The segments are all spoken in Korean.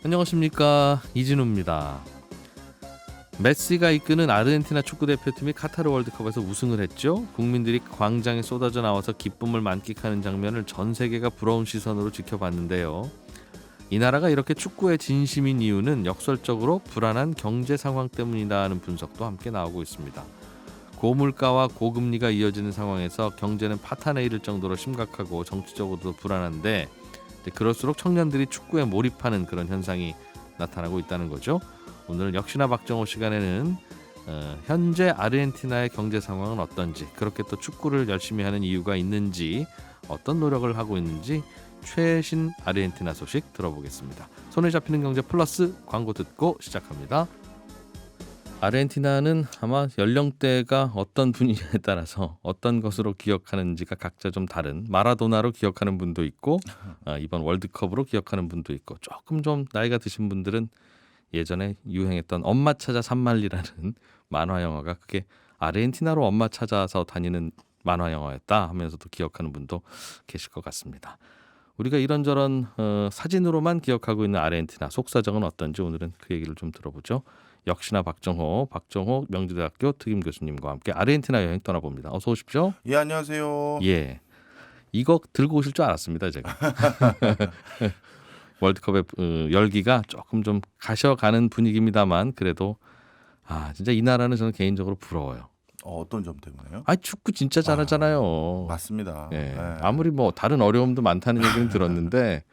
안녕하십니까, 이진우입니다. 메시가 이끄는 아르헨티나 축구대표팀이 카타르 월드컵에서 우승을 했죠. 국민들이 광장에 쏟아져 나와서 기쁨을 만끽하는 장면을 전 세계가 부러운 시선으로 지켜봤는데요. 이 나라가 이렇게 축구에 진심인 이유는 역설적으로 불안한 경제 상황 때문이라는 분석도 함께 나오고 있습니다. 고물가와 고금리가 이어지는 상황에서 경제는 파탄에 이를 정도로 심각하고 정치적으로도 불안한데, 그럴수록 청년들이 축구에 몰입하는 그런 현상이 나타나고 있다는 거죠. 오늘 역시나 박정호 시간에는 현재 아르헨티나의 경제 상황은 어떤지, 그렇게 또 축구를 열심히 하는 이유가 있는지, 어떤 노력을 하고 있는지 최신 아르헨티나 소식 들어보겠습니다. 손에 잡히는 경제 플러스 광고 듣고 시작합니다. 아르헨티나는 아마 연령대가 어떤 분이냐에 따라서 어떤 것으로 기억하는지가 각자 좀 다른, 마라도나로 기억하는 분도 있고 이번 월드컵으로 기억하는 분도 있고, 조금 좀 나이가 드신 분들은 예전에 유행했던 엄마 찾아 산말리라는 만화 영화가 그게 아르헨티나로 엄마 찾아서 다니는 만화 영화였다 하면서도 기억하는 분도 계실 것 같습니다. 우리가 이런저런 사진으로만 기억하고 있는 아르헨티나 속사정은 어떤지 오늘은 그 얘기를 좀 들어보죠. 역시나 박정호 명지대학교 특임 교수님과 함께 아르헨티나 여행 떠나봅니다. 어서 오십시오. 예, 안녕하세요. 예, 이거 들고 오실 줄 알았습니다, 제가. 월드컵의 열기가 조금 좀 가셔가는 분위기입니다만, 그래도 진짜 이 나라는 저는 개인적으로 부러워요. 어떤 점 때문에요? 축구 진짜 잘하잖아요. 맞습니다. 예, 예. 아무리 뭐 다른 어려움도 많다는 얘기는 들었는데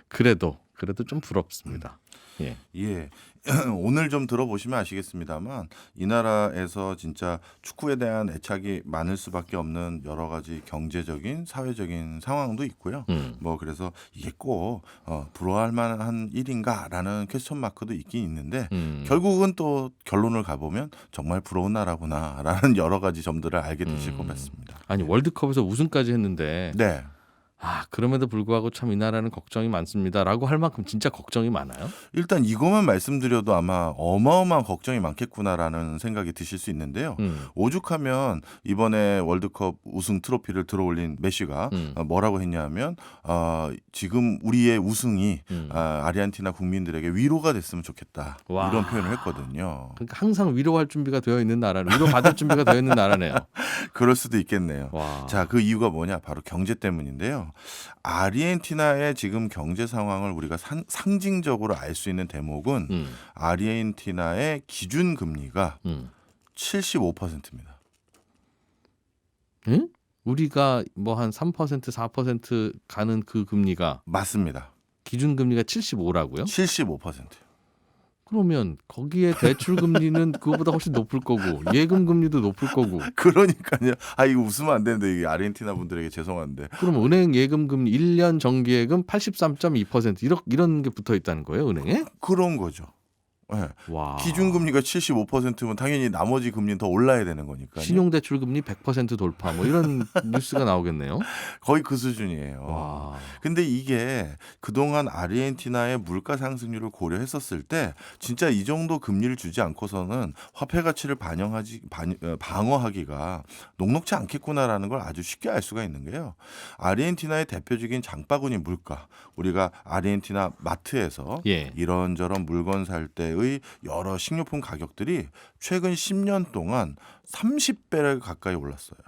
그래도 좀 부럽습니다. 예. 예. 오늘 좀 들어보시면 아시겠습니다만 이 나라에서 진짜 축구에 대한 애착이 많을 수밖에 없는 여러 가지 경제적인, 사회적인 상황도 있고요. 뭐 그래서 이게 꼭 부러워할 만한 일인가라는 퀘스천 마크도 있긴 있는데 결국은 또 결론을 가보면 정말 부러운 나라구나라는 여러 가지 점들을 알게 되실 것 같습니다. 아니, 월드컵에서 우승까지 했는데 네. 그럼에도 불구하고 참 이 나라는 걱정이 많습니다라고 할 만큼 진짜 걱정이 많아요? 일단 이것만 말씀드려도 아마 어마어마한 걱정이 많겠구나라는 생각이 드실 수 있는데요. 오죽하면 이번에 월드컵 우승 트로피를 들어올린 메시가 뭐라고 했냐면 지금 우리의 우승이 아르헨티나 국민들에게 위로가 됐으면 좋겠다. 와. 이런 표현을 했거든요. 그러니까 항상 위로할 준비가 되어 있는 나라는, 위로받을 준비가 되어 있는 나라네요. 그럴 수도 있겠네요. 와. 자, 그 이유가 뭐냐? 바로 경제 때문인데요. 아르헨티나의 지금 경제 상황을 우리가 상징적으로 알 수 있는 대목은 아르헨티나의 기준 금리가 75%입니다. 응? 우리가 뭐 한 3% 4% 가는 그 금리가, 맞습니다. 기준금리가 75라고요? 75%. 그러면 거기에 대출 금리는 그거보다 훨씬 높을 거고, 예금 금리도 높을 거고. 그러니까요. 이거 웃으면 안 되는데 이게 아르헨티나 분들에게 죄송한데. 그럼 은행 예금 금리 1년 정기예금 83.2% 이런 게 붙어 있다는 거예요, 은행에? 그런 거죠. 네. 와. 기준금리가 75%면 당연히 나머지 금리는 더 올라야 되는 거니까요. 신용대출 금리 100% 돌파 뭐 이런 뉴스가 나오겠네요. 거의 그 수준이에요. 와. 근데 이게 그동안 아르헨티나의 물가 상승률을 고려했었을 때 진짜 이 정도 금리를 주지 않고서는 화폐 가치를 방어하기가 녹록지 않겠구나라는 걸 아주 쉽게 알 수가 있는 게요. 아르헨티나의 대표적인 장바구니 물가, 우리가 아르헨티나 마트에서 예. 이런저런 물건 살 때의 여러 식료품 가격들이 최근 10년 동안 30배를 가까이 올랐어요.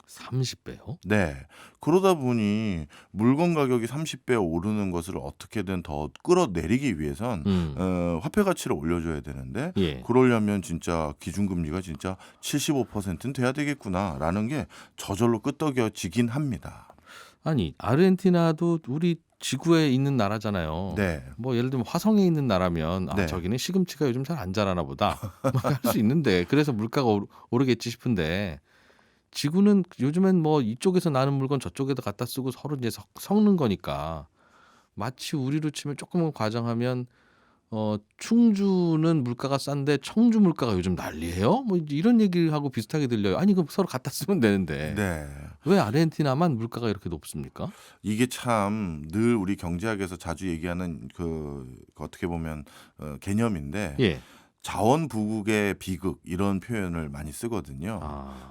30배요? 네. 그러다 보니 물건 가격이 30배 오르는 것을 어떻게든 더 끌어내리기 위해선 화폐 가치를 올려줘야 되는데 예. 그러려면 진짜 기준금리가 진짜 75%는 돼야 되겠구나라는 게 저절로 끄떡여지긴 합니다. 아니, 아르헨티나도 우리 지구에 있는 나라잖아요. 네. 뭐 예를 들면 화성에 있는 나라면 네. 저기는 시금치가 요즘 잘 안 자라나 보다 할 수 있는데, 그래서 물가가 오르겠지 싶은데, 지구는 요즘엔 뭐 이쪽에서 나는 물건 저쪽에다 갖다 쓰고 서로 이제 섞는 거니까, 마치 우리로 치면 조금은 과장하면 충주는 물가가 싼데 청주 물가가 요즘 난리예요? 뭐 이런 얘기하고 비슷하게 들려요. 아니, 그럼 서로 갖다 쓰면 되는데 네. 왜 아르헨티나만 물가가 이렇게 높습니까? 이게 참 늘 우리 경제학에서 자주 얘기하는 그 어떻게 보면 개념인데 예. 자원 부국의 비극 이런 표현을 많이 쓰거든요.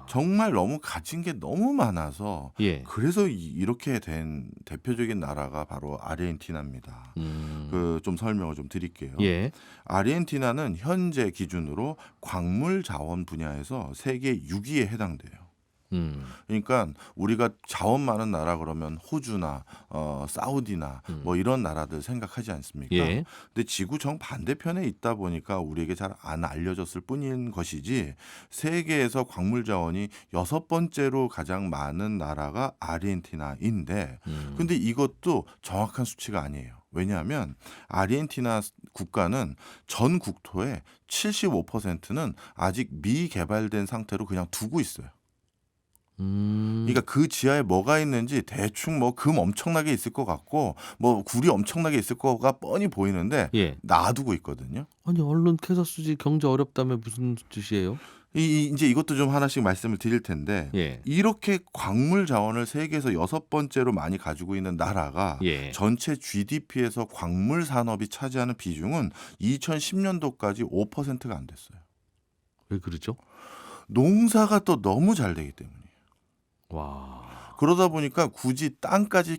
정말 너무 가진 게 너무 많아서 예. 그래서 이렇게 된 대표적인 나라가 바로 아르헨티나입니다. 좀 설명을 좀 드릴게요. 예. 아르헨티나는 현재 기준으로 광물 자원 분야에서 세계 6위에 해당돼요. 그러니까 우리가 자원 많은 나라 그러면 호주나 사우디나 뭐 이런 나라들 생각하지 않습니까? 예. 근데 지구 정 반대편에 있다 보니까 우리에게 잘 안 알려졌을 뿐인 것이지 세계에서 광물 자원이 6번째로 가장 많은 나라가 아르헨티나인데 근데 이것도 정확한 수치가 아니에요. 왜냐하면 아르헨티나 국가는 전 국토의 75%는 아직 미개발된 상태로 그냥 두고 있어요. 그러니까 그 지하에 뭐가 있는지 대충 뭐 금 엄청나게 있을 것 같고 뭐 굴이 엄청나게 있을 거가 뻔히 보이는데 예. 놔두고 있거든요. 아니 얼른 캐서 쓰지 경제 어렵다며 무슨 뜻이에요? 이제 이것도 좀 하나씩 말씀을 드릴 텐데 예. 이렇게 광물 자원을 세계에서 6번째로 많이 가지고 있는 나라가 예. 전체 GDP에서 광물 산업이 차지하는 비중은 2010년도까지 5%가 안 됐어요. 왜 그러죠? 농사가 또 너무 잘 되기 때문이에요. 와. 그러다 보니까 굳이 땅까지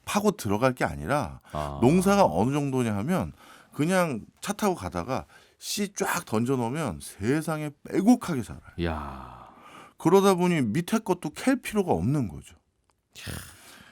파고 들어갈 게 아니라 농사가 어느 정도냐 하면 그냥 차 타고 가다가 씨 쫙 던져 놓으면 세상에 빼곡하게 자라요. 야. 그러다 보니 밑에 것도 캘 필요가 없는 거죠.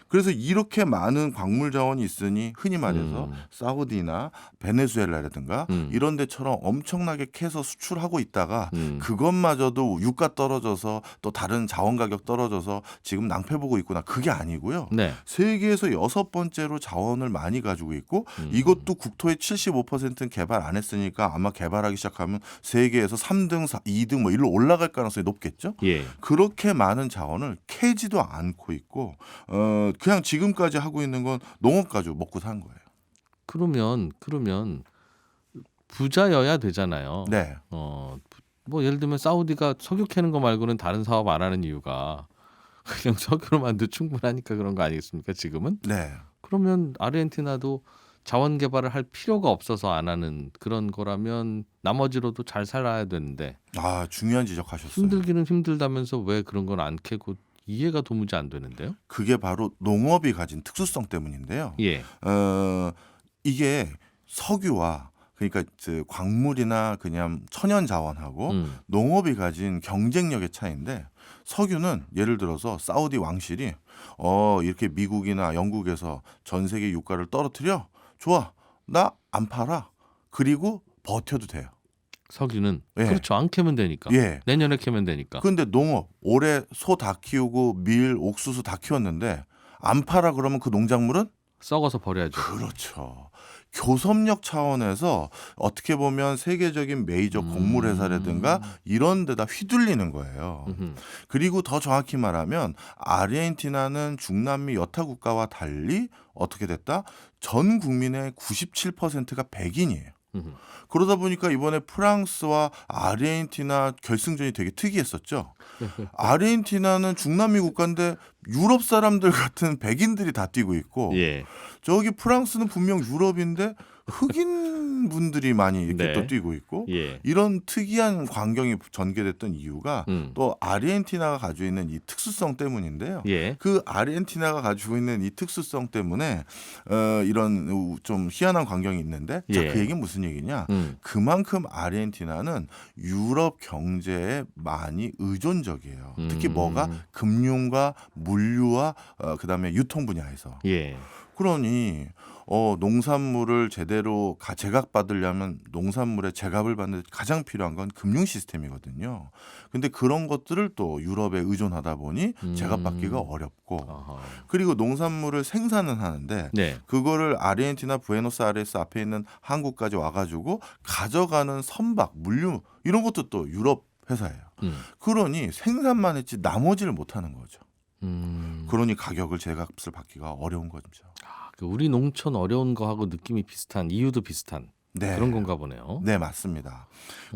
그래서 이렇게 많은 광물 자원이 있으니 흔히 말해서 사우디나 베네수엘라라든가 이런 데처럼 엄청나게 캐서 수출하고 있다가 그것마저도 유가 떨어져서 또 다른 자원 가격 떨어져서 지금 낭패 보고 있구나. 그게 아니고요. 네. 세계에서 6번째로 자원을 많이 가지고 있고 이것도 국토의 75%는 개발 안 했으니까 아마 개발하기 시작하면 세계에서 3등, 2등 뭐 일로 올라갈 가능성이 높겠죠. 예. 그렇게 많은 자원을 캐지도 않고 있고 그냥 지금까지 하고 있는 건 농업 가지고 먹고 산 거예요. 그러면 부자여야 되잖아요. 네. 뭐 예를 들면 사우디가 석유 캐는 거 말고는 다른 사업 안 하는 이유가 그냥 석유로만도 충분하니까 그런 거 아니겠습니까? 지금은? 네. 그러면 아르헨티나도 자원 개발을 할 필요가 없어서 안 하는 그런 거라면 나머지로도 잘 살아야 되는데 중요한 지적하셨어요. 힘들기는 힘들다면서 왜 그런 건 안 캐고 이해가 도무지 안 되는데요. 그게 바로 농업이 가진 특수성 때문인데요. 예. 이게 석유와 그러니까 광물이나 그냥 천연 자원하고 농업이 가진 경쟁력의 차이인데 석유는 예를 들어서 사우디 왕실이 이렇게 미국이나 영국에서 전 세계 유가를 떨어뜨려 좋아 나 안 팔아 그리고 버텨도 돼요. 석유는 예. 그렇죠. 안 캐면 되니까. 예. 내년에 캐면 되니까. 근데 농업 올해 소 다 키우고 밀, 옥수수 다 키웠는데 안 팔아 그러면 그 농작물은 썩어서 버려야죠. 그렇죠. 교섭력 차원에서 어떻게 보면 세계적인 메이저 곡물 회사라든가 이런 데다 휘둘리는 거예요. 그리고 더 정확히 말하면 아르헨티나는 중남미 여타 국가와 달리 어떻게 됐다? 전 국민의 97%가 백인이에요. 그러다 보니까 이번에 프랑스와 아르헨티나 결승전이 되게 특이했었죠. 아르헨티나는 중남미 국가인데 유럽 사람들 같은 백인들이 다 뛰고 있고 예. 저기 프랑스는 분명 유럽인데 흑인 분들이 많이 이렇게 네. 또 뛰고 있고 예. 이런 특이한 광경이 전개됐던 이유가 또 아르헨티나가 가지고 있는 이 특수성 때문인데요. 예. 그 아르헨티나가 가지고 있는 이 특수성 때문에 이런 좀 희한한 광경이 있는데 자, 예. 그 얘기는 무슨 얘기냐? 그만큼 아르헨티나는 유럽 경제에 많이 의존적이에요. 특히 뭐가 금융과 물류와 그다음에 유통 분야에서. 예. 그러니 농산물을 제대로 제각받으려면 농산물의 제값을 받는 데 가장 필요한 건 금융 시스템이거든요. 근데 그런 것들을 또 유럽에 의존하다 보니 제값받기가 어렵고 아하. 그리고 농산물을 생산은 하는데 네. 그거를 아르헨티나 부에노스아이레스 앞에 있는 한국까지 와가지고 가져가는 선박, 물류 이런 것도 또 유럽 회사예요. 그러니 생산만 했지 나머지를 못하는 거죠. 그러니 가격을 제값을 받기가 어려운 거죠. 우리 농촌 어려운 거하고 느낌이 비슷한 이유도 비슷한. 네. 그런 건가 보네요. 네, 맞습니다.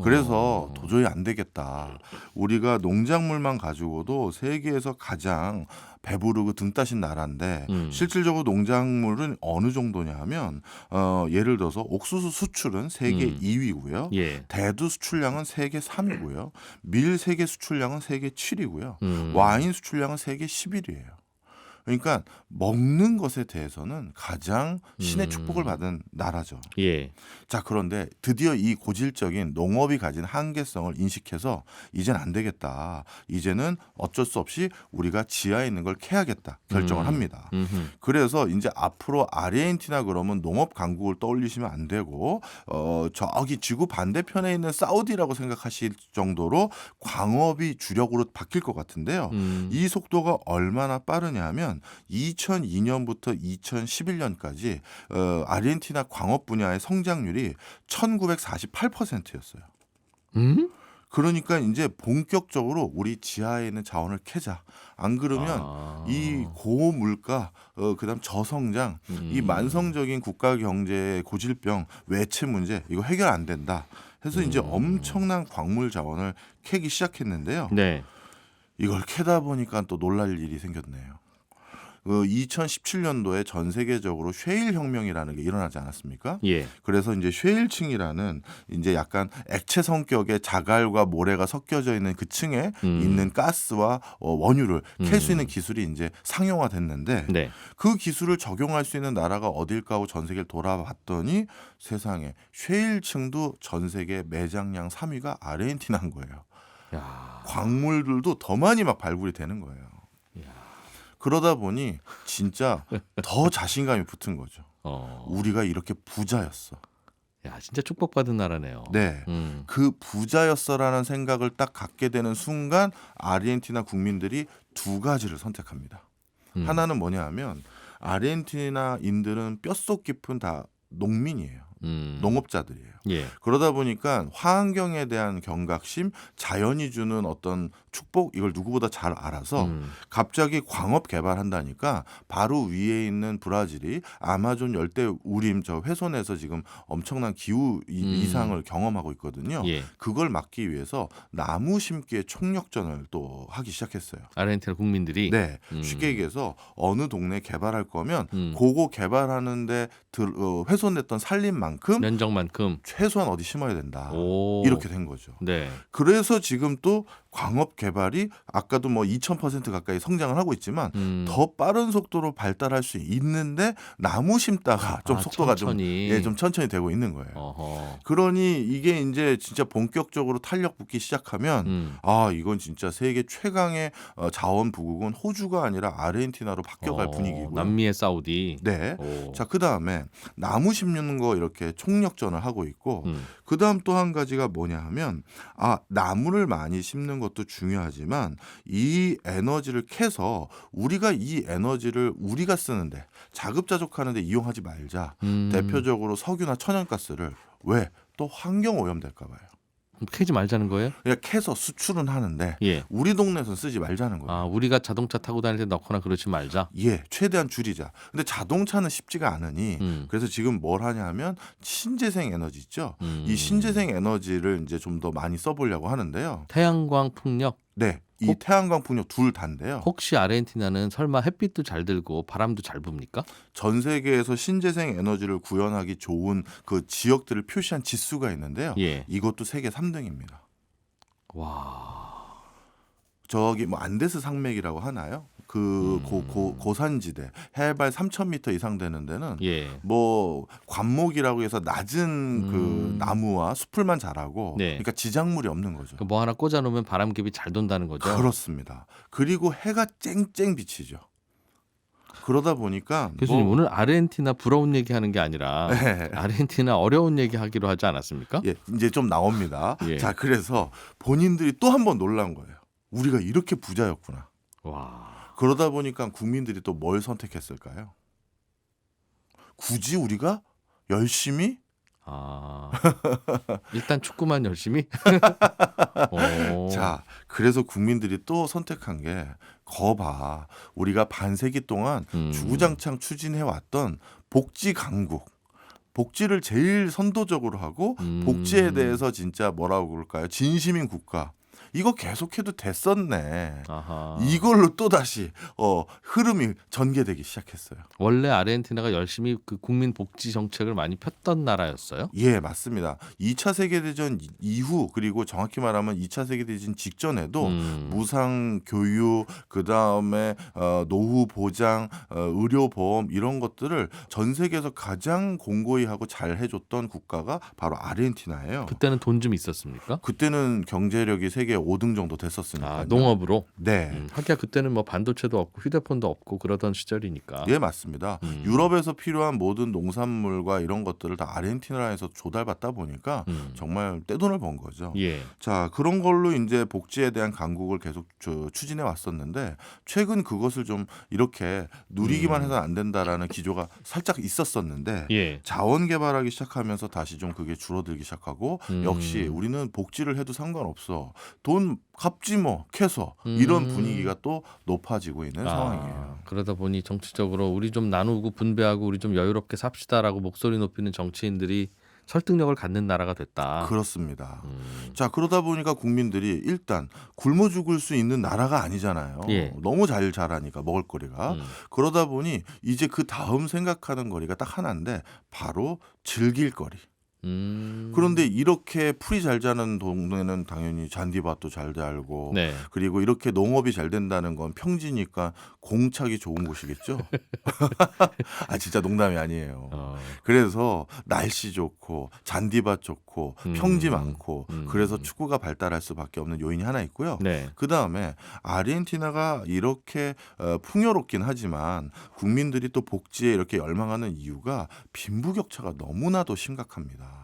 그래서 도저히 안 되겠다. 우리가 농작물만 가지고도 세계에서 가장 배부르고 등 따신 나라인데 실질적으로 농작물은 어느 정도냐 하면 예를 들어서 옥수수 수출은 세계 2위고요. 예. 대두 수출량은 세계 3위고요. 밀 세계 수출량은 세계 7위고요. 음. 와인 수출량은 세계 11위예요. 그러니까 먹는 것에 대해서는 가장 신의 축복을 받은 나라죠. 예. 자, 그런데 드디어 이 고질적인 농업이 가진 한계성을 인식해서 이젠 안 되겠다. 이제는 어쩔 수 없이 우리가 지하에 있는 걸 캐야겠다 결정을 합니다. 그래서 이제 앞으로 아르헨티나 그러면 농업 강국을 떠올리시면 안 되고 저기 지구 반대편에 있는 사우디라고 생각하실 정도로 광업이 주력으로 바뀔 것 같은데요. 이 속도가 얼마나 빠르냐 하면 2002년부터 2011년까지 아르헨티나 광업 분야의 성장률이 1948%였어요. 그러니까 이제 본격적으로 우리 지하에 있는 자원을 캐자. 안 그러면 이 고물가, 그다음 저성장, 이 만성적인 국가 경제의 고질병, 외채 문제 이거 해결 안 된다. 해서 이제 엄청난 광물 자원을 캐기 시작했는데요. 네. 이걸 캐다 보니까 또 놀랄 일이 생겼네요. 2017년도에 전 세계적으로 쉐일 혁명이라는 게 일어나지 않았습니까? 예. 그래서 이제 쉐일층이라는 이제 약간 액체 성격의 자갈과 모래가 섞여져 있는 그 층에 있는 가스와 원유를 캘 수 있는 기술이 이제 상용화됐는데 네. 그 기술을 적용할 수 있는 나라가 어딜까 하고 전 세계를 돌아봤더니 세상에 쉐일층도 전 세계 매장량 3위가 아르헨티나인 거예요. 야. 광물들도 더 많이 막 발굴이 되는 거예요. 그러다 보니 진짜 더 자신감이 붙은 거죠. 우리가 이렇게 부자였어. 야, 진짜 축복받은 나라네요. 네. 그 부자였어라는 생각을 딱 갖게 되는 순간 아르헨티나 국민들이 두 가지를 선택합니다. 하나는 뭐냐 하면 아르헨티나인들은 뼛속 깊은 다 농민이에요. 농업자들이에요. 예. 그러다 보니까 환경에 대한 경각심, 자연이 주는 어떤 축복 이걸 누구보다 잘 알아서 갑자기 광업 개발한다니까 바로 위에 있는 브라질이 아마존 열대 우림 저 훼손에서 지금 엄청난 기후 이상을 경험하고 있거든요. 예. 그걸 막기 위해서 나무 심기의 총력전을 또 하기 시작했어요. 아르헨티나 국민들이. 네, 쉽게 얘기해서 어느 동네 개발할 거면 그거 개발하는데 훼손됐던 산림만큼 면적만큼. 최소한 어디 심어야 된다. 오. 이렇게 된 거죠. 네. 그래서 지금 또 광업 개발이 아까도 뭐 2000% 가까이 성장을 하고 있지만 더 빠른 속도로 발달할 수 있는데 나무 심다가 좀 속도가 천천히. 좀 천천히 되고 있는 거예요. 어허. 그러니 이게 이제 진짜 본격적으로 탄력 붙기 시작하면 이건 진짜 세계 최강의 자원 부국은 호주가 아니라 아르헨티나로 바뀌어갈 분위기고요. 남미의 사우디. 네. 오. 자, 그다음에 나무 심는 거 이렇게 총력전을 하고 있고 그다음 또 한 가지가 뭐냐 하면 나무를 많이 심는 것도 중요하지만 이 에너지를 캐서 우리가 이 에너지를 우리가 쓰는데 자급자족하는데 이용하지 말자. 대표적으로 석유나 천연가스를 왜 또 환경 오염될까 봐요. 캐지 말자는 거예요? 그러니까 캐서 수출은 하는데 예. 우리 동네에서 쓰지 말자는 거예요. 우리가 자동차 타고 다닐 때 넣거나 그러지 말자. 예, 최대한 줄이자. 근데 자동차는 쉽지가 않으니 그래서 지금 뭘 하냐 하면 신재생 에너지 있죠. 이 신재생 에너지를 이제 좀 더 많이 써보려고 하는데요. 태양광 풍력. 네, 이 태양광 풍력 둘 다인데요. 혹시 아르헨티나는 설마 햇빛도 잘 들고 바람도 잘 붑니까? 전 세계에서 신재생 에너지를 구현하기 좋은 그 지역들을 표시한 지수가 있는데요. 예. 이것도 세계 3등입니다. 와. 저기 뭐 안데스 산맥이라고 하나요? 그 고산지대 해발 3,000m 이상 되는 데는 예. 뭐 관목이라고 해서 낮은 그 나무와 숲을만 자라고 네. 그러니까 지작물이 없는 거죠. 뭐 하나 꽂아 놓으면 바람개비 잘 돈다는 거죠. 그렇습니다. 그리고 해가 쨍쨍 비치죠. 그러다 보니까 교수님 오늘 아르헨티나 부러운 얘기하는 게 아니라 네. 아르헨티나 어려운 얘기하기로 하지 않았습니까? 예, 이제 좀 나옵니다. 예. 자, 그래서 본인들이 또 한 번 놀란 거예요. 우리가 이렇게 부자였구나. 와. 그러다 보니까 국민들이 또 뭘 선택했을까요? 굳이 우리가 열심히? 일단 축구만 열심히? 자, 그래서 국민들이 또 선택한 게 거봐. 우리가 반세기 동안 주구장창 추진해왔던 복지 강국. 복지를 제일 선도적으로 하고 복지에 대해서 진짜 뭐라고 그럴까요? 진심인 국가. 이거 계속해도 됐었네. 아하. 이걸로 또다시 흐름이 전개되기 시작했어요. 원래 아르헨티나가 열심히 그 국민 복지 정책을 많이 폈던 나라였어요? 예, 맞습니다. 2차 세계대전 이후 그리고 정확히 말하면 2차 세계대전 직전에도 무상 교육, 그다음에 노후 보장, 의료 보험 이런 것들을 전 세계에서 가장 공고히 하고 잘 해줬던 국가가 바로 아르헨티나예요. 그때는 돈 좀 있었습니까? 그때는 경제력이 세계 5등 정도 됐었으니까요. 아, 농업으로? 네. 하기야 그때는 뭐 반도체도 없고 휴대폰도 없고 그러던 시절이니까. 예, 맞습니다. 유럽에서 필요한 모든 농산물과 이런 것들을 다 아르헨티나에서 조달받다 보니까 정말 떼돈을 번 거죠. 예. 자, 그런 걸로 이제 복지에 대한 강국을 계속 추진해 왔었는데 최근 그것을 좀 이렇게 누리기만 해서는 안 된다라는 기조가 살짝 있었었는데 예. 자원 개발하기 시작하면서 다시 좀 그게 줄어들기 시작하고 역시 우리는 복지를 해도 상관없어. 돈 갚지 뭐 캐서 이런 분위기가 또 높아지고 있는 상황이에요. 그러다 보니 정치적으로 우리 좀 나누고 분배하고 우리 좀 여유롭게 삽시다라고 목소리 높이는 정치인들이 설득력을 갖는 나라가 됐다. 그렇습니다. 자, 그러다 보니까 국민들이 일단 굶어 죽을 수 있는 나라가 아니잖아요. 예. 너무 잘 자라니까 먹을거리가. 그러다 보니 이제 그 다음 생각하는 거리가 딱 하나인데 바로 즐길 거리. 그런데 이렇게 풀이 잘 자는 동네는 당연히 잔디밭도 잘 달고 네. 그리고 이렇게 농업이 잘 된다는 건 평지니까 공차기 좋은 곳이겠죠. 아, 진짜 농담이 아니에요. 그래서 날씨 좋고 잔디밭 좋고 평지 많고 그래서 축구가 발달할 수밖에 없는 요인이 하나 있고요. 네. 그다음에 아르헨티나가 이렇게 풍요롭긴 하지만 국민들이 또 복지에 이렇게 열망하는 이유가 빈부격차가 너무나도 심각합니다.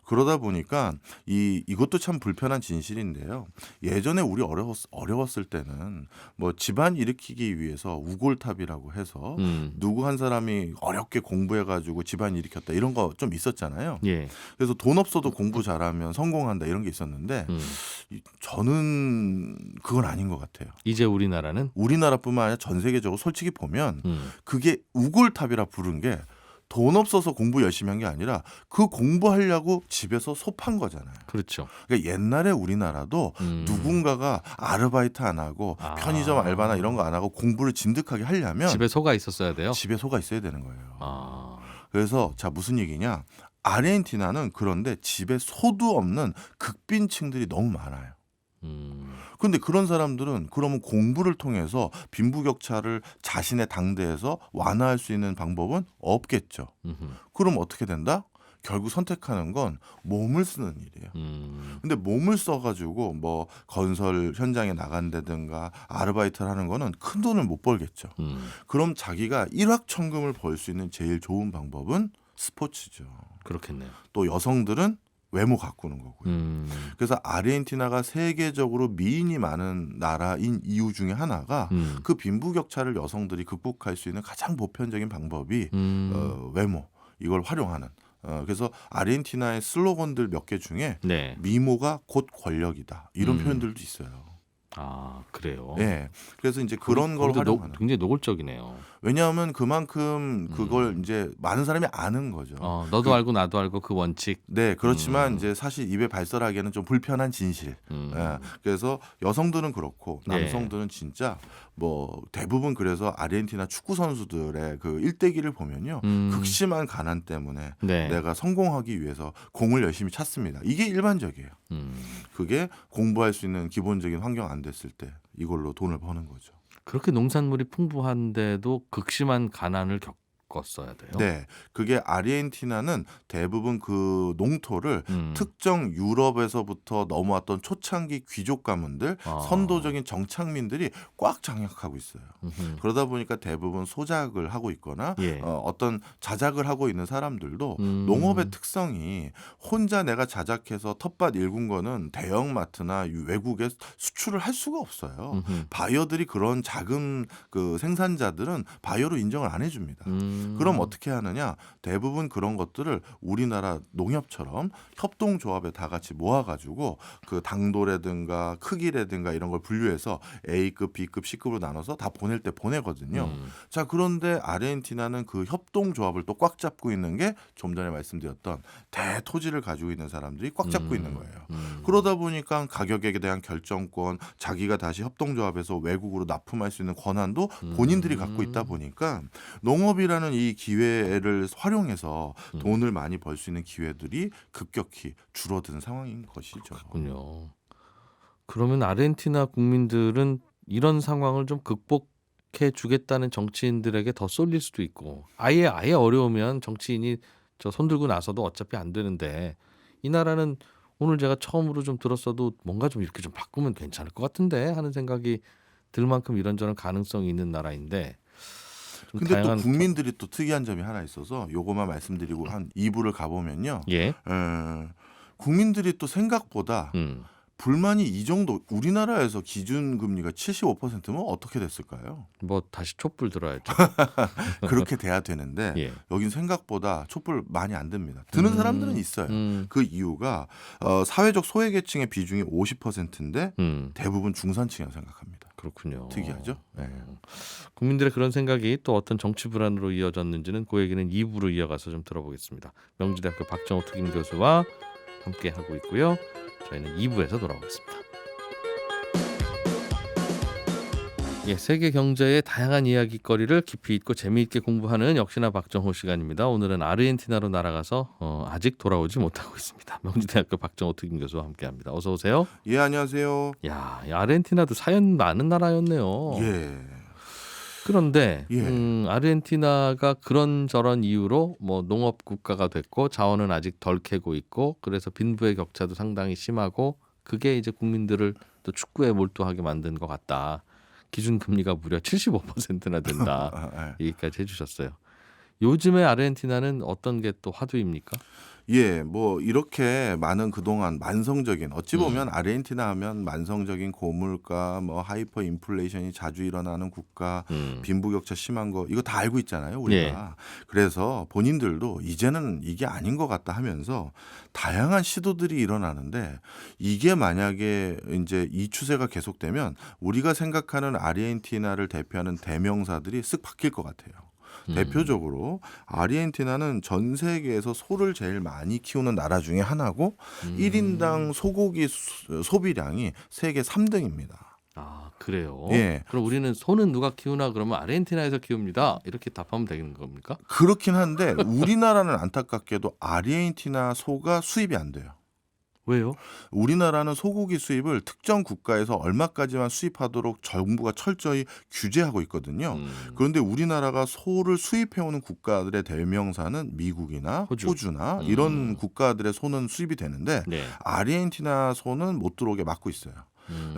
그러다 보니까 이것도 참 불편한 진실인데요. 예전에 우리 어려웠을 때는 뭐 집안 일으키기 위해서 우골탑이라고 해서 누구 한 사람이 어렵게 공부해가지고 집안 일으켰다 이런 거 좀 있었잖아요. 예. 그래서 돈 없어도 공부 잘하면 성공한다 이런 게 있었는데 저는 그건 아닌 것 같아요. 이제 우리나라는 우리나라뿐만 아니라 전 세계적으로 솔직히 보면 그게 우골탑이라 부른 게 돈 없어서 공부 열심히 한 게 아니라 그 공부하려고 집에서 소판 거잖아요. 그렇죠. 그러니까 옛날에 우리나라도 누군가가 아르바이트 안 하고 편의점 알바나 이런 거 안 하고 공부를 진득하게 하려면 집에 소가 있었어야 돼요. 집에 소가 있어야 되는 거예요. 아. 그래서 자, 무슨 얘기냐? 아르헨티나는 그런데 집에 소도 없는 극빈층들이 너무 많아요. 근데 그런 사람들은 그러면 공부를 통해서 빈부격차를 자신의 당대에서 완화할 수 있는 방법은 없겠죠. 그럼 어떻게 된다? 결국 선택하는 건 몸을 쓰는 일이에요. 근데 몸을 써가지고 뭐 건설 현장에 나간다든가 아르바이트를 하는 거는 큰 돈을 못 벌겠죠. 그럼 자기가 일확천금을 벌 수 있는 제일 좋은 방법은 스포츠죠. 그렇겠네요. 또 여성들은 외모 가꾸는 거고요. 그래서 아르헨티나가 세계적으로 미인이 많은 나라인 이유 중에 하나가 그 빈부격차를 여성들이 극복할 수 있는 가장 보편적인 방법이 외모, 이걸 활용하는. 그래서 아르헨티나의 슬로건들 몇 개 중에 네. 미모가 곧 권력이다 이런 표현들도 있어요. 아, 그래요. 네. 그래서 이제 그런 걸 활용하는. 굉장히 노골적이네요. 왜냐하면 그만큼 그걸 이제 많은 사람이 아는 거죠. 너도 알고 나도 알고 그 원칙. 네, 그렇지만 이제 사실 입에 발설하기에는 좀 불편한 진실. 예, 그래서 여성들은 그렇고 남성들은 진짜 뭐 대부분 그래서 아르헨티나 축구 선수들의 그 일대기를 보면요, 극심한 가난 때문에 네. 내가 성공하기 위해서 공을 열심히 찾습니다. 이게 일반적이에요. 그게 공부할 수 있는 기본적인 환경 안 됐을 때 이걸로 돈을 버는 거죠. 그렇게 농산물이 풍부한데도 극심한 가난을 겪었어야 돼요. 네, 그게 아르헨티나는 대부분 그 농토를 특정 유럽에서부터 넘어왔던 초창기 귀족 가문들, 선도적인 정착민들이 꽉 장악하고 있어요. 그러다 보니까 대부분 소작을 하고 있거나 예. 어떤 자작을 하고 있는 사람들도 농업의 특성이 혼자 내가 자작해서 텃밭 일군 거는 대형마트나 외국에 수출을 할 수가 없어요. 바이어들이 그런 작은 그 생산자들은 바이어로 인정을 안 해줍니다. 그럼 어떻게 하느냐? 대부분 그런 것들을 우리나라 농협처럼 협동조합에 다 같이 모아가지고 그 당도라든가 크기라든가 이런 걸 분류해서 A급, B급, C급으로 나눠서 다 보낼 때 보내거든요. 자, 그런데 아르헨티나는 그 협동조합을 또 꽉 잡고 있는 게 좀 전에 말씀드렸던 대토지를 가지고 있는 사람들이 꽉 잡고 있는 거예요. 그러다 보니까 가격에 대한 결정권, 자기가 다시 협동조합에서 외국으로 납품할 수 있는 권한도 본인들이 갖고 있다 보니까 농업이라는 이 기회를 활용해서 돈을 많이 벌 수 있는 기회들이 급격히 줄어든 상황인 것이죠. 그렇군요. 그러면 아르헨티나 국민들은 이런 상황을 좀 극복해 주겠다는 정치인들에게 더 쏠릴 수도 있고 아예 어려우면 정치인이 저 손들고 나서도 어차피 안 되는데 이 나라는 오늘 제가 처음으로 좀 들었어도 뭔가 좀 이렇게 좀 바꾸면 괜찮을 것 같은데 하는 생각이 들 만큼 이런저런 가능성이 있는 나라인데 좀 근데 또 다양한 국민들이 또 특이한 점이 하나 있어서 요거만 말씀드리고 한 2부를 가보면요. 예. 국민들이 또 생각보다 불만이 이 정도 우리나라에서 기준금리가 75%면 어떻게 됐을까요? 뭐 다시 촛불 들어야죠. 그렇게 돼야 되는데 예. 여긴 생각보다 촛불 많이 안 듭니다. 드는 사람들은 있어요. 그 이유가 사회적 소외계층의 비중이 50%인데 대부분 중산층이라고 생각합니다. 그렇군요. 특이하죠? 네. 국민들의 그런 생각이 또 어떤 정치 불안으로 이어졌는지는 그 얘기는 2부로 이어가서 좀 들어보겠습니다. 명지대학교 박정호 특임 교수와 함께 하고 있고요. 저희는 2부에서 돌아오겠습니다. 예, 세계 경제의 다양한 이야기거리를 깊이 있고 재미있게 공부하는 역시나 박정호 시간입니다. 오늘은 아르헨티나로 날아가서 아직 돌아오지 못하고 있습니다. 명지대학교 박정호 특임 교수와 함께합니다. 어서 오세요. 예, 안녕하세요. 야, 이 아르헨티나도 사연 많은 나라였네요. 예. 그런데 예. 아르헨티나가 그런저런 이유로 뭐 농업 국가가 됐고 자원은 아직 덜 캐고 있고 그래서 빈부의 격차도 상당히 심하고 그게 이제 국민들을 또 축구에 몰두하게 만든 것 같다. 기준 금리가 무려 75%나 된다. 얘기까지 해주셨어요. 요즘의 아르헨티나는 어떤 게 또 화두입니까? 예, 뭐 이렇게 많은 그동안 만성적인 어찌 보면 아르헨티나 하면 만성적인 고물가, 뭐 하이퍼 인플레이션이 자주 일어나는 국가, 빈부격차 심한 거 이거 다 알고 있잖아요, 우리가. 그래서 본인들도 이제는 이게 아닌 것 같다 하면서 다양한 시도들이 일어나는데 이게 만약에 이제 이 추세가 계속되면 우리가 생각하는 아르헨티나를 대표하는 대명사들이 쓱 바뀔 것 같아요. 대표적으로 아르헨티나는 전 세계에서 소를 제일 많이 키우는 나라 중에 하나고 1인당 소고기 소비량이 세계 3등입니다. 아, 그래요? 예. 그럼 우리는 소는 누가 키우나 그러면 아르헨티나에서 키웁니다. 이렇게 답하면 되는 겁니까? 그렇긴 한데 우리나라는 안타깝게도 아르헨티나 소가 수입이 안 돼요. 왜요? 우리나라는 소고기 수입을 특정 국가에서 얼마까지만 수입하도록 정부가 철저히 규제하고 있거든요. 그런데 우리나라가 소를 수입해오는 국가들의 대명사는 미국이나 호주나 이런 국가들의 소는 수입이 되는데 아르헨티나 소는 못 들어오게 막고 있어요.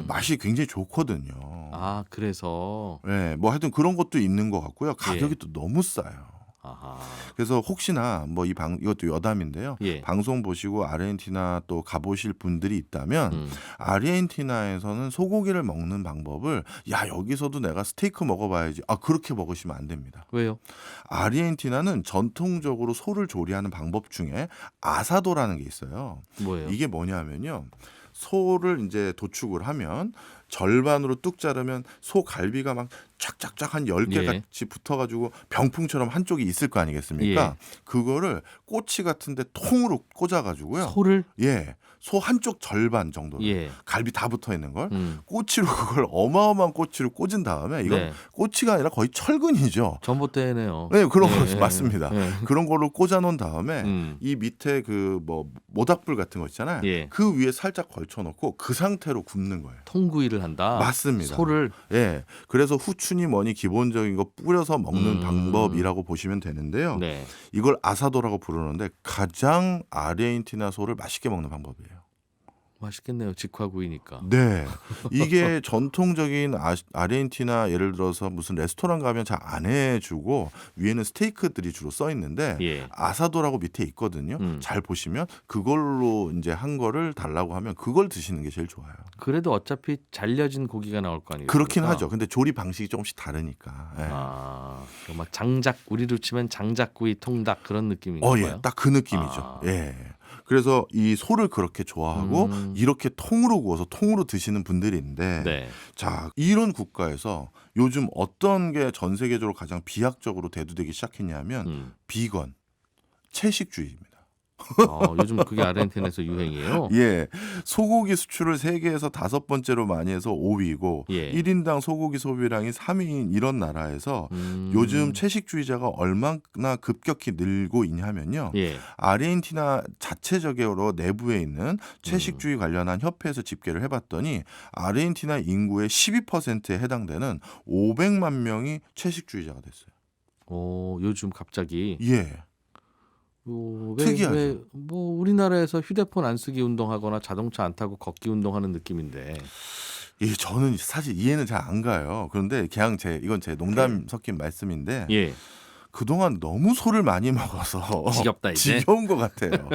맛이 굉장히 좋거든요. 아, 그래서 네, 뭐 하여튼 그런 것도 있는 것 같고요. 가격이 또 너무 싸요. 아하. 그래서 혹시나 뭐 이것도 여담인데요. 예. 방송 보시고 아르헨티나 또 가보실 분들이 있다면 아르헨티나에서는 소고기를 먹는 방법을 야 여기서도 내가 스테이크 먹어봐야지. 아 그렇게 먹으시면 안 됩니다. 왜요? 아르헨티나는 전통적으로 소를 조리하는 방법 중에 아사도라는 게 있어요. 뭐예요? 이게 뭐냐면요. 소를 이제 도축을 하면 절반으로 뚝 자르면 소 갈비가 막 쫙쫙쫙 한 10개 같이 붙어가지고 병풍처럼 한쪽이 있을 거 아니겠습니까? 그거를 꼬치 같은데 통으로 꽂아가지고요. 소를? 예. 소 한쪽 절반 정도 갈비 다 붙어 있는 걸 꼬치로 그걸 어마어마한 꼬치로 꽂은 다음에 이건 꼬치가 아니라 거의 철근이죠. 전봇대네요. 네, 그런 거 맞습니다. 그런 걸로 꽂아 놓은 다음에 이 밑에 그 뭐 모닥불 같은 거 있잖아요. 그 위에 살짝 걸쳐 놓고 그 상태로 굽는 거예요. 통구이를 한다. 맞습니다. 소를. 예. 그래서 후추니 뭐니 기본적인 거 뿌려서 먹는 방법이라고 보시면 되는데요. 이걸 아사도라고 부르는데 가장 아르헨티나 소를 맛있게 먹는 방법이에요. 맛있겠네요. 직화구이니까. 네. 이게 전통적인 아르헨티나 예를 들어서 무슨 레스토랑 가면 잘 안 해주고 위에는 스테이크들이 주로 써 있는데 예. 아사도라고 밑에 있거든요. 잘 보시면 그걸로 이제 한 거를 달라고 하면 그걸 드시는 게 제일 좋아요. 그래도 어차피 잘려진 고기가 나올 거 아니에요. 그렇긴 하죠. 근데 조리 방식이 조금씩 다르니까. 예. 막 장작 우리로 치면 장작구이 통닭 그런 느낌인가요? 예, 딱 그 느낌이죠. 예. 그래서 이 소를 그렇게 좋아하고 이렇게 통으로 구워서 통으로 드시는 분들인데 네. 자, 이런 국가에서 요즘 어떤 게 전 세계적으로 가장 비약적으로 대두되기 시작했냐면 비건, 채식주의입니다. 요즘 그게 아르헨티나에서 유행이에요. 예. 소고기 수출을 세계에서 5번째로 많이 해서 5위고 예. 1인당 소고기 소비량이 3위인 이런 나라에서 요즘 채식주의자가 얼마나 급격히 늘고 있냐면요. 예. 아르헨티나 자체적으로 내부에 있는 채식주의 관련한 협회에서 집계를 해봤더니 아르헨티나 인구의 12%에 해당되는 500만 명이 채식주의자가 됐어요. 요즘 갑자기 예. 특이하죠. 뭐 우리나라에서 휴대폰 안 쓰기 운동하거나 자동차 안 타고 걷기 운동하는 느낌인데. 예, 저는 사실 이해는 잘 안 가요. 그런데 그냥 이건 제 농담 섞인 말씀인데 예. 그동안 너무 소를 많이 먹어서 지겹다 이제. 지겨운 것 같아요.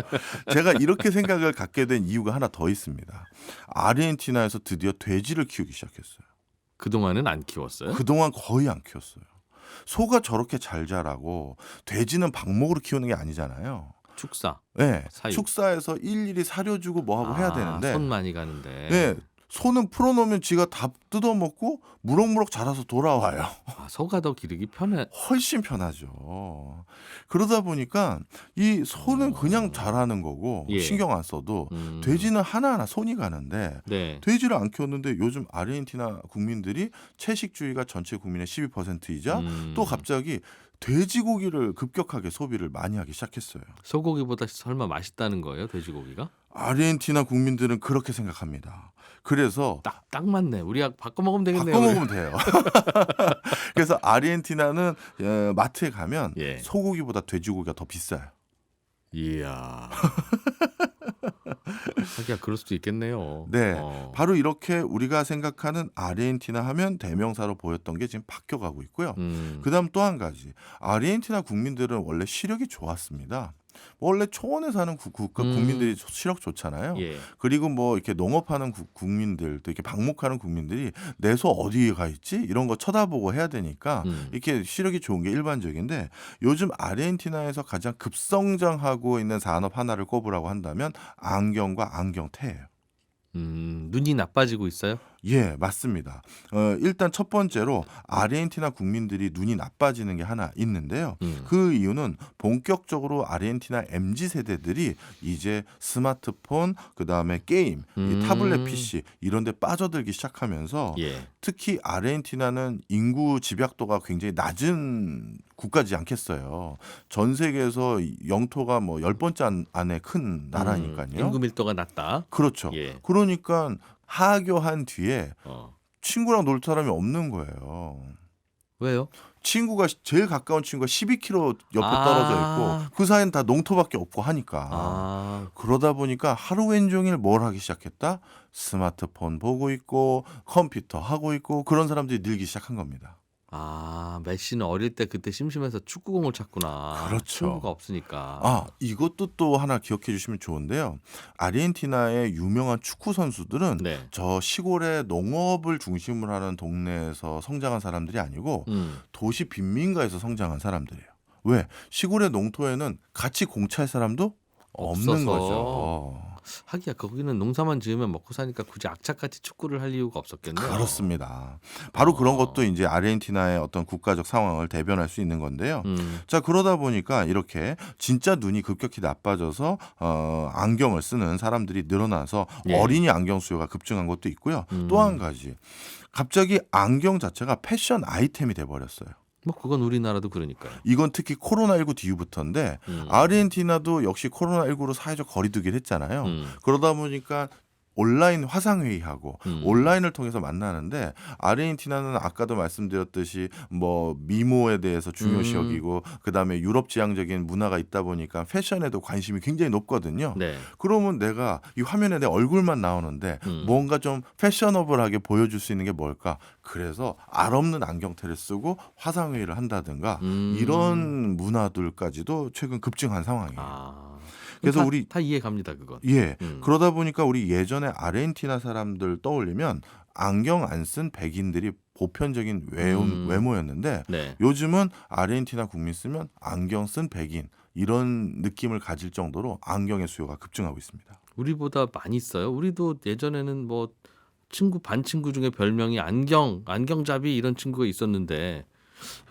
제가 이렇게 생각을 갖게 된 이유가 하나 더 있습니다. 아르헨티나에서 드디어 돼지를 키우기 시작했어요. 그동안은 안 키웠어요? 그동안 거의 안 키웠어요. 소가 저렇게 잘 자라고 돼지는 방목으로 키우는 게 아니잖아요. 축사. 네, 사육. 축사에서 일일이 사료주고 뭐하고 해야 되는데 손 많이 가는데. 네, 소는 풀어놓으면 지가 다 뜯어먹고 무럭무럭 자라서 돌아와요. 소가 더 기르기 편해. 훨씬 편하죠. 그러다 보니까 이 소는 그냥 자라는 거고 예. 신경 안 써도 돼지는 하나하나 손이 가는데 네. 돼지를 안 키웠는데 요즘 아르헨티나 국민들이 채식주의가 전체 국민의 12%이자 또 갑자기 돼지고기를 급격하게 소비를 많이 하기 시작했어요. 소고기보다 설마 맛있다는 거예요, 돼지고기가? 아르헨티나 국민들은 그렇게 생각합니다. 그래서 딱 맞네. 우리가 바꿔 먹으면 되겠네요. 바꿔 먹으면 돼요. 그래서 아르헨티나는 마트에 가면 예. 소고기보다 돼지고기가 더 비싸요. 이야. 하기야 그럴 수도 있겠네요. 네, 바로 이렇게 우리가 생각하는 아르헨티나 하면 대명사로 보였던 게 지금 바뀌어가고 있고요. 그다음 또 한 가지, 아르헨티나 국민들은 원래 시력이 좋았습니다. 원래 초원에 사는 국가 국민들이 시력 좋잖아요. 예. 그리고 뭐 이렇게 농업하는 국민들, 또 이렇게 방목하는 국민들이 내 소 어디에 가 있지? 이런 거 쳐다보고 해야 되니까 이렇게 시력이 좋은 게 일반적인데 요즘 아르헨티나에서 가장 급성장하고 있는 산업 하나를 꼽으라고 한다면 안경과 안경테예요. 눈이 나빠지고 있어요? 예, 맞습니다. 일단 첫 번째로 아르헨티나 국민들이 눈이 나빠지는 게 하나 있는데요. 그 이유는 본격적으로 아르헨티나 MZ 세대들이 이제 스마트폰, 그다음에 게임, 이 타블렛 PC 이런 데 빠져들기 시작하면서 예. 특히 아르헨티나는 인구 집약도가 굉장히 낮은 국가지 않겠어요. 전 세계에서 영토가 뭐 10번째 안에 큰 나라니까요. 인구 밀도가 낮다. 그렇죠. 예. 그러니까 하교한 뒤에 어. 친구랑 놀 사람이 없는 거예요. 왜요? 친구가 제일 가까운 친구가 12km 옆에 떨어져 있고 그 사이는 다 농토밖에 없고 하니까. 그러다 보니까 하루 왼종일 뭘 하기 시작했다? 스마트폰 보고 있고 컴퓨터 하고 있고 그런 사람들이 늘기 시작한 겁니다. 메시는 어릴 때 그때 심심해서 축구공을 찾구나. 그렇죠. 친구가 없으니까. 이것도 또 하나 기억해 주시면 좋은데요. 아르헨티나의 유명한 축구 선수들은 네. 저 시골의 농업을 중심으로 하는 동네에서 성장한 사람들이 아니고 도시 빈민가에서 성장한 사람들이에요. 왜? 시골의 농토에는 같이 공차할 사람도 없는 없어서. 거죠. 하기야 거기는 농사만 지으면 먹고 사니까 굳이 악착같이 축구를 할 이유가 없었겠네요. 그렇습니다. 바로 그런 것도 이제 아르헨티나의 어떤 국가적 상황을 대변할 수 있는 건데요. 자, 그러다 보니까 이렇게 진짜 눈이 급격히 나빠져서 안경을 쓰는 사람들이 늘어나서 예. 어린이 안경 수요가 급증한 것도 있고요. 또 한 가지, 갑자기 안경 자체가 패션 아이템이 돼버렸어요. 뭐 그건 우리나라도 그러니까요. 이건 특히 코로나19 뒤부터인데 아르헨티나도 역시 코로나19로 사회적 거리두기를 했잖아요. 그러다 보니까 온라인 화상회의하고 음. 온라인을 통해서 만나는데 아르헨티나는 아까도 말씀드렸듯이 뭐 미모에 대해서 중요시 음. 여기고 그다음에 유럽 지향적인 문화가 있다 보니까 패션에도 관심이 굉장히 높거든요. 네. 그러면 내가 이 화면에 내 얼굴만 나오는데 뭔가 좀 패셔너블하게 보여줄 수 있는 게 뭘까? 그래서 알 없는 안경테를 쓰고 화상회의를 한다든가 이런 문화들까지도 최근 급증한 상황이에요. 아. 그래서 다, 우리 다 이해 갑니다 그건. 예. 음. 그러다 보니까 우리 예전에 아르헨티나 사람들 떠올리면 안경 안 쓴 백인들이 보편적인 외모였는데 네. 요즘은 아르헨티나 국민 쓰면 안경 쓴 백인 이런 느낌을 가질 정도로 안경의 수요가 급증하고 있습니다. 우리보다 많이 써요. 우리도 예전에는 뭐 반 친구 중에 별명이 안경잡이 이런 친구가 있었는데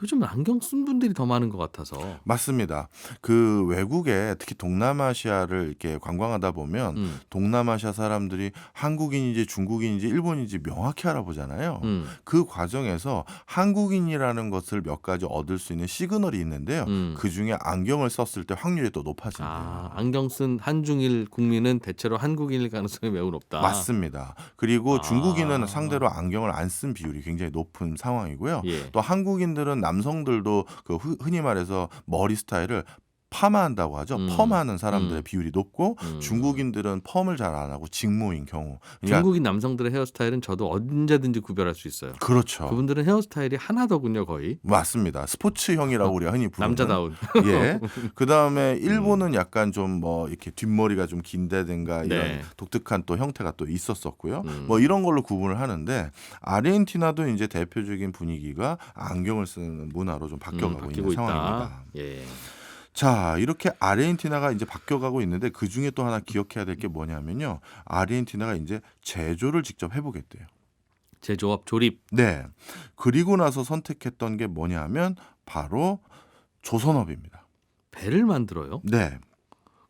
요즘은 안경 쓴 분들이 더 많은 것 같아서. 맞습니다. 그 외국에 특히 동남아시아를 이렇게 관광하다 보면 동남아시아 사람들이 한국인인지 중국인인지 일본인지 명확히 알아보잖아요. 그 과정에서 한국인이라는 것을 몇 가지 얻을 수 있는 시그널이 있는데요. 그중에 안경을 썼을 때 확률이 또 높아진대요. 안경 쓴 한중일 국민은 대체로 한국인일 가능성이 매우 높다. 맞습니다. 그리고 중국인은 상대로 안경을 안 쓴 비율이 굉장히 높은 상황이고요. 예. 또 한국인들은 남성들도 그 흔히 말해서 머리 스타일을 파마한다고 하죠. 펌하는 사람들의 비율이 높고 중국인들은 펌을 잘 안 하고 직모인 경우. 그러니까 중국인 남성들의 헤어스타일은 저도 언제든지 구별할 수 있어요. 그렇죠. 그분들은 헤어스타일이 하나더군요 거의. 맞습니다. 스포츠형이라고 우리가 흔히 부르는. 남자다운. 예. 그다음에 일본은 약간 좀 뭐 이렇게 뒷머리가 좀 긴다든가 이런 네. 독특한 또 형태가 또 있었었고요. 뭐 이런 걸로 구분을 하는데 아르헨티나도 이제 대표적인 분위기가 안경을 쓰는 문화로 좀 바뀌어가고 바뀌고 있는 있다. 상황입니다. 예. 자, 이렇게 아르헨티나가 이제 바뀌어가고 있는데 그 중에 또 하나 기억해야 될 게 뭐냐면요. 아르헨티나가 이제 제조를 직접 해보겠대요. 제조업 조립. 네. 그리고 나서 선택했던 게 뭐냐면 바로 조선업입니다. 배를 만들어요? 네.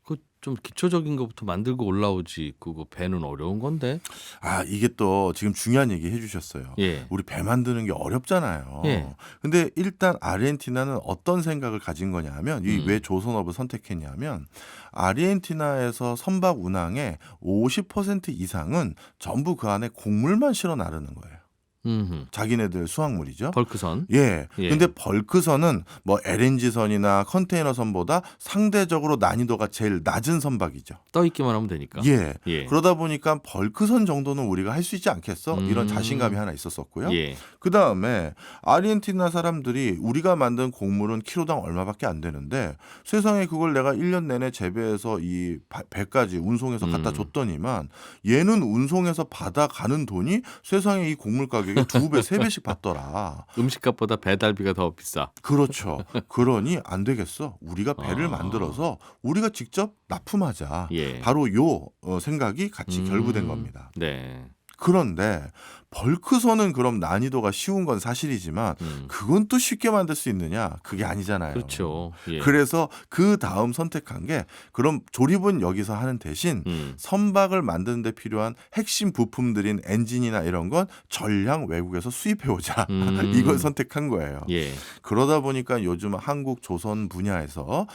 그 좀 기초적인 것부터 만들고 올라오지. 그거 배는 어려운 건데. 아, 이게 또 지금 중요한 얘기 해주셨어요. 예. 우리 배 만드는 게 어렵잖아요. 예. 근데 일단 아르헨티나는 어떤 생각을 가진 거냐 하면 이 왜 조선업을 선택했냐면 아르헨티나에서 선박 운항의 50% 이상은 전부 그 안에 곡물만 실어 나르는 거예요. 자기네들 수확물이죠. 벌크선. 예. 예. 근데 벌크선은 뭐 LNG선이나 컨테이너선보다 상대적으로 난이도가 제일 낮은 선박이죠. 떠 있기만 하면 되니까. 예. 예. 그러다 보니까 벌크선 정도는 우리가 할 수 있지 않겠어? 이런 자신감이 하나 있었었고요. 예. 그다음에 아르헨티나 사람들이 우리가 만든 곡물은 키로당 얼마밖에 안 되는데 세상에 그걸 내가 1년 내내 재배해서 이 배까지 운송해서 갖다 줬더니만 얘는 운송해서 받아가는 돈이 세상에 이 곡물 가격이 2배, 3배씩 받더라. 음식값보다 배달비가 더 비싸. 그렇죠. 그러니 안 되겠어. 우리가 배를 만들어서 우리가 직접 납품하자. 예. 바로 요 생각이 같이 결부된 겁니다. 네. 그런데 벌크선은 그럼 난이도가 쉬운 건 사실이지만 그건 또 쉽게 만들 수 있느냐? 그게 아니잖아요. 그렇죠. 예. 그래서 그 다음 선택한 게 그럼 조립은 여기서 하는 대신 선박을 만드는 데 필요한 핵심 부품들인 엔진이나 이런 건 전량 외국에서 수입해오자. 이걸 선택한 거예요. 예. 그러다 보니까 요즘 한국 조선 분야에서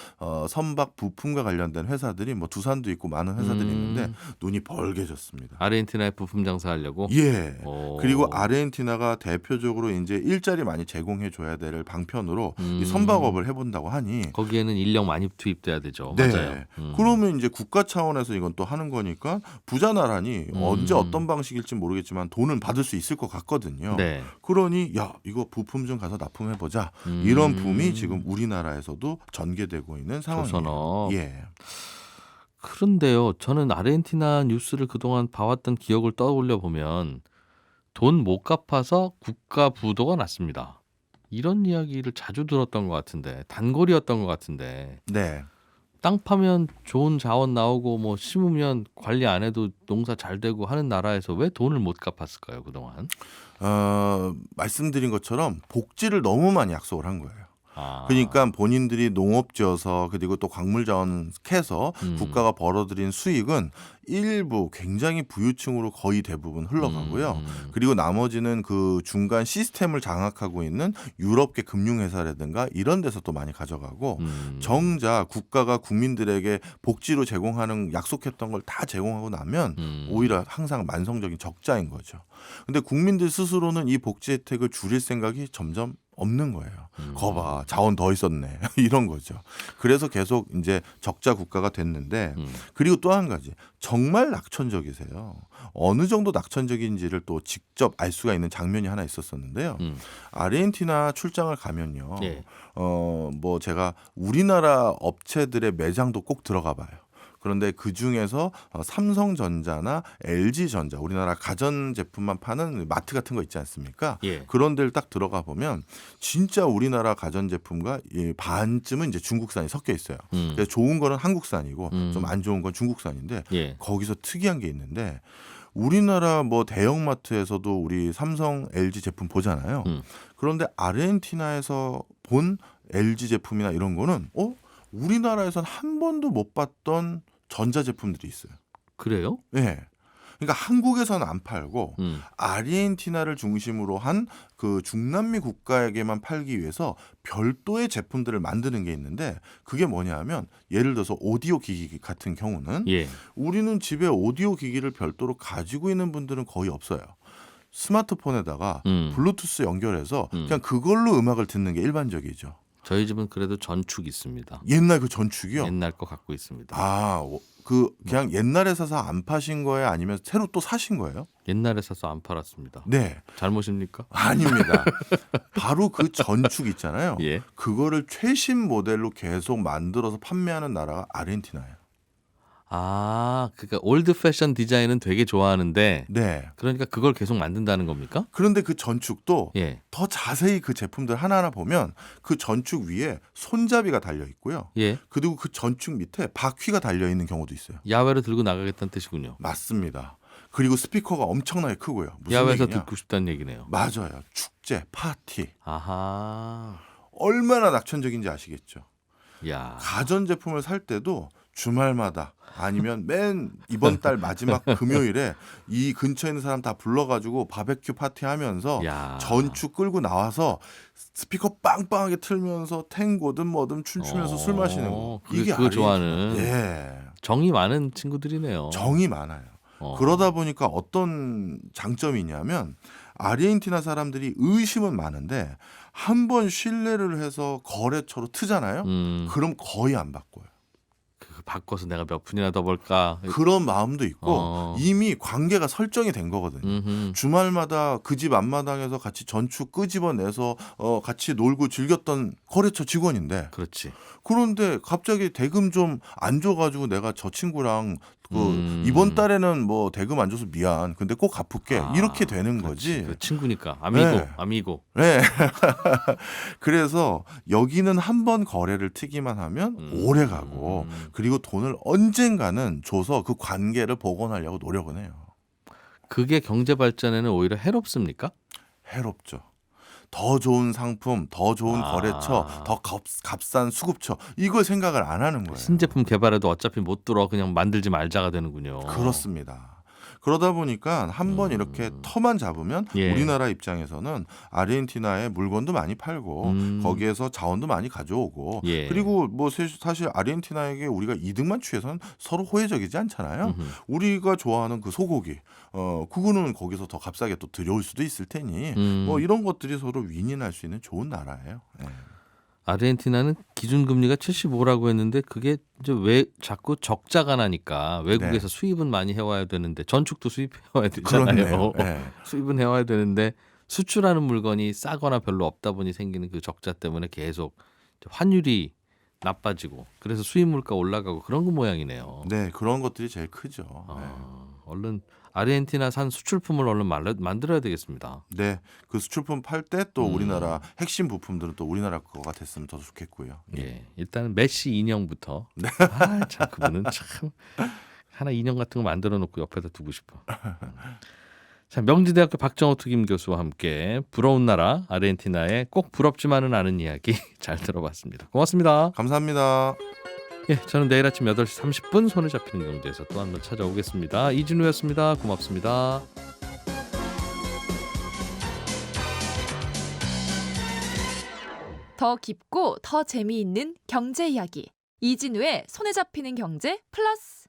선박 부품과 관련된 회사들이 뭐 두산도 있고 많은 회사들이 있는데 눈이 벌게졌습니다. 아르헨티나에 부품 장사하려고. 예. 오. 그리고 아르헨티나가 대표적으로 이제 일자리 많이 제공해 줘야 될 방편으로 이 선박업을 해본다고 하니 거기에는 인력 많이 투입돼야 되죠. 네. 맞아요. 그러면 이제 국가 차원에서 이건 또 하는 거니까 부자 나라니 언제 어떤 방식일지 모르겠지만 돈은 받을 수 있을 것 같거든요. 네. 그러니 야 이거 부품 좀 가서 납품해 보자. 이런 붐이 지금 우리나라에서도 전개되고 있는 상황이에요. 조선업. 예. 그런데요, 저는 아르헨티나 뉴스를 그동안 봐왔던 기억을 떠올려 보면 돈 못 갚아서 국가 부도가 났습니다. 이런 이야기를 자주 들었던 것 같은데, 단골이었던 것 같은데, 네. 땅 파면 좋은 자원 나오고 뭐 심으면 관리 안 해도 농사 잘 되고 하는 나라에서 왜 돈을 못 갚았을까요, 그동안? 말씀드린 것처럼 복지를 너무 많이 약속을 한 거예요. 아. 그러니까 본인들이 농업지어서 그리고 또 광물자원 캐서 음. 국가가 벌어들인 수익은 일부 굉장히 부유층으로 거의 대부분 흘러가고요. 그리고 나머지는 그 중간 시스템을 장악하고 있는 유럽계 금융회사라든가 이런 데서 또 많이 가져가고 정작 국가가 국민들에게 복지로 제공하는 약속했던 걸 다 제공하고 나면 오히려 항상 만성적인 적자인 거죠. 근데 국민들 스스로는 이 복지 혜택을 줄일 생각이 점점 없는 거예요. 거봐, 자원 더 있었네. 이런 거죠. 그래서 계속 이제 적자 국가가 됐는데 그리고 또 한 가지 정말 낙천적이세요. 어느 정도 낙천적인지를 또 직접 알 수가 있는 장면이 하나 있었었는데요. 아르헨티나 출장을 가면요. 예. 뭐 제가 우리나라 업체들의 매장도 꼭 들어가 봐요. 그런데 그 중에서 삼성전자나 LG전자, 우리나라 가전제품만 파는 마트 같은 거 있지 않습니까? 예. 그런 데를 딱 들어가 보면 진짜 우리나라 가전제품과 반쯤은 이제 중국산이 섞여 있어요. 그래서 좋은 거는 한국산이고 좀 안 좋은 건 중국산인데 예. 거기서 특이한 게 있는데 우리나라 뭐 대형마트에서도 우리 삼성, LG 제품 보잖아요. 그런데 아르헨티나에서 본 LG 제품이나 이런 거는 우리나라에선 한 번도 못 봤던 전자제품들이 있어요. 그래요? 네. 그러니까 한국에서는 안 팔고 아르헨티나를 중심으로 한 그 중남미 국가에게만 팔기 위해서 별도의 제품들을 만드는 게 있는데 그게 뭐냐면 예를 들어서 오디오 기기 같은 경우는 예. 우리는 집에 오디오 기기를 별도로 가지고 있는 분들은 거의 없어요. 스마트폰에다가 블루투스 연결해서 그냥 그걸로 음악을 듣는 게 일반적이죠. 저희 집은 그래도 전축 있습니다. 옛날 그 전축이요? 옛날 거 갖고 있습니다. 그냥 옛날에 사서 안 파신 거예요? 아니면 새로 또 사신 거예요? 옛날에 사서 안 팔았습니다. 네. 잘못입니까? 아닙니다. 바로 그 전축 있잖아요. 예. 그거를 최신 모델로 계속 만들어서 판매하는 나라가 아르헨티나예요. 아, 그러니까 올드 패션 디자인은 되게 좋아하는데 네. 그러니까 그걸 계속 만든다는 겁니까? 그런데 그 전축도 예. 더 자세히 그 제품들 하나하나 보면 그 전축 위에 손잡이가 달려 있고요. 예. 그리고 그 전축 밑에 바퀴가 달려 있는 경우도 있어요. 야외로 들고 나가겠다는 뜻이군요. 맞습니다. 그리고 스피커가 엄청나게 크고요. 무슨 야외에서 얘기냐? 듣고 싶다는 얘기네요. 맞아요. 축제, 파티. 아하. 얼마나 낙천적인지 아시겠죠? 야. 가전제품을 살 때도 주말마다 아니면 맨 이번 달 마지막 금요일에 이 근처에 있는 사람 다 불러가지고 바베큐 파티하면서 야. 전축 끌고 나와서 스피커 빵빵하게 틀면서 탱고든 뭐든 춤추면서 술 마시는 거. 이게 그거 아르헨티나. 좋아하는 예. 정이 많은 친구들이네요. 정이 많아요. 그러다 보니까 어떤 장점이 있냐면 아르헨티나 사람들이 의심은 많은데 한 번 신뢰를 해서 거래처로 트잖아요. 그럼 거의 안 바꿔요. 그거 바꿔서 내가 몇 푼이나 더 벌까? 그런 마음도 있고 이미 관계가 설정이 된 거거든요. 주말마다 그 집 앞마당에서 같이 전축 끄집어내서 같이 놀고 즐겼던 거래처 직원인데 그렇지. 그런데 갑자기 대금 좀 안 줘가지고 내가 저 친구랑 이번 달에는 뭐 대금 안 줘서 미안. 근데 꼭 갚을게. 이렇게 되는 거지. 그 친구니까 아미고, 네. 아미고. 네. 그래서 여기는 한 번 거래를 트기만 하면 오래 가고 그리고 돈을 언젠가는 줘서 그 관계를 복원하려고 노력은 해요. 그게 경제 발전에는 오히려 해롭습니까? 해롭죠. 더 좋은 상품, 더 좋은 거래처, 더 값싼 수급처 이걸 생각을 안 하는 거예요. 신제품 개발해도 어차피 못 들어 그냥 만들지 말자가 되는군요. 그렇습니다. 그러다 보니까 한번 이렇게 터만 잡으면 예. 우리나라 입장에서는 아르헨티나에 물건도 많이 팔고 거기에서 자원도 많이 가져오고 예. 그리고 뭐 사실 아르헨티나에게 우리가 이득만 취해서는 서로 호혜적이지 않잖아요. 우리가 좋아하는 그 소고기 그거는 거기서 더 값싸게 또 들여올 수도 있을 테니 뭐 이런 것들이 서로 윈윈할 수 있는 좋은 나라예요. 네. 아르헨티나는 기준금리가 75라고 했는데 그게 이제 왜 자꾸 적자가 나니까 외국에서 수입은 많이 해와야 되는데 전축도 수입해와야 되잖아요. 네. 수입은 해와야 되는데 수출하는 물건이 싸거나 별로 없다 보니 생기는 그 적자 때문에 계속 환율이 나빠지고 그래서 수입 물가 올라가고 그런 거 모양이네요. 네, 그런 것들이 제일 크죠. 네. 얼른 아르헨티나산 수출품을 얼른 만들어야 되겠습니다. 네, 그 수출품 팔 때 또 우리나라 핵심 부품들은 또 우리나라 거가 됐으면 더 좋겠고요. 예, 일단은 메시 인형부터. 네. 참 그분은 참 하나 인형 같은 거 만들어 놓고 옆에다 두고 싶어. 자, 명지대학교 박정호 특임 교수와 함께 부러운 나라 아르헨티나의 꼭 부럽지만은 않은 이야기 잘 들어봤습니다. 고맙습니다. 감사합니다. 예, 저는 내일 아침 8시 30분 손에 잡히는 경제에서 또 한 번 찾아오겠습니다. 이진우였습니다. 고맙습니다. 더 깊고 더 재미있는 경제 이야기. 이진우의 손에 잡히는 경제 플러스.